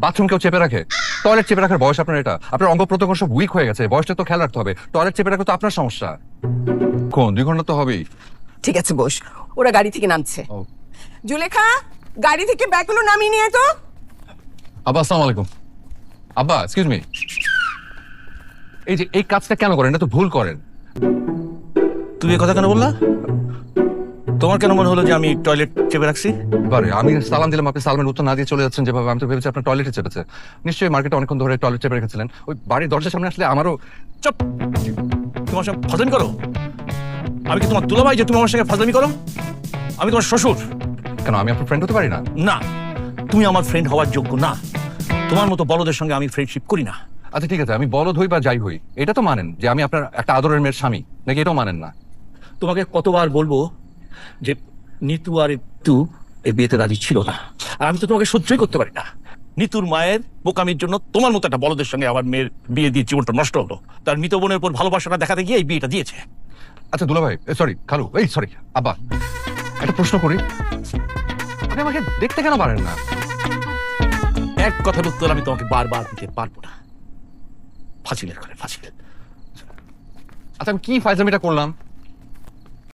Bathroom কেউ চেপে রাখে? টয়লেট চেপে রাখার বয়স আপনার এটা? আপনার অঙ্গ প্রত্যঙ্গ সব উইক হয়ে গেছে, বয়সটা তো খেয়াল রাখতে হবে। টয়লেট চেপে রাখলে তো আপনার সমস্যা। কোন 2 ঘন্টা তো হবেই। ঠিক আছে বস, ওরা গাড়ি থেকে নামছে। ও। জুলেখা, গাড়ি থেকে ব্যাগগুলো নামিয়ে নিয়ে তো। আব্বা আসসালামু আলাইকুম। আব্বা এক্সকিউজ মি, এই যে এই কাজটা কেন করেন? এটা তো ভুল করেন। তুমি এই কথা কেন বললা? তোমার কেন মনে হলো যে আমি টয়লেট চেপে রাখছি? বারে আমি সালাম দিলাম, আপনি সালামের উত্তর না দিয়ে চলে যাচ্ছেন যেভাবে, আমি তো ভেবেছি আপনার টয়লেটে চেপেছে। নিশ্চয়ই মার্কেটে অনেকক্ষণ ধরে টয়লেট চেপে রেখেছিলেন। ওই বাড়ির দরজার সামনে আসলে আমারও। চুপ! তোমার সঙ্গে ফাজলামি করো? আমি কি তোমার দুলাভাই যে তুমি আমার সঙ্গে ফাজলামি করো? আমি তোমার শ্বশুর। কেন আমি আপনার ফ্রেন্ড হতে পারি না? না, তুমি আমার ফ্রেন্ড হওয়ার যোগ্য না। তোমার মতো বড়দের সঙ্গে আমি ফ্রেন্ডশিপ করি না। আচ্ছা ঠিক আছে, আমি বলদ হই বা যাই হই, এটা তো মানেন যে আমি আপনার একটা আদরের মেয়ের স্বামী, নাকি এটাও মানেন না? তোমাকে কতবার বলবো যে নিতু আর একটু এই বিয়েতে রাজি ছিল না, আর আমি তো তোমাকে সহ্যই করতে পারি না। নিতুর মায়ের বোকামির জন্য তোমার মতো একটা বলদের সঙ্গে আমার মেয়ের বিয়ে দিয়ে জীবনটা নষ্ট হলো। তার মৃত বোনের উপর ভালোবাসাটা দেখাতে গিয়ে এই বিয়েটা দিয়েছে। আচ্ছা দুলাভাই, সরি খালু, এই সরি আব্বা, একটা প্রশ্ন করি, আপনি আমাকে দেখতে কেন পারেন না? এক কথার উত্তর আমি তোমাকে বারবার দিতে পারবো না। ফাজিলের ঘরে ফাজিল। আচ্ছা আমি কি ফাইজলামিটা করলাম?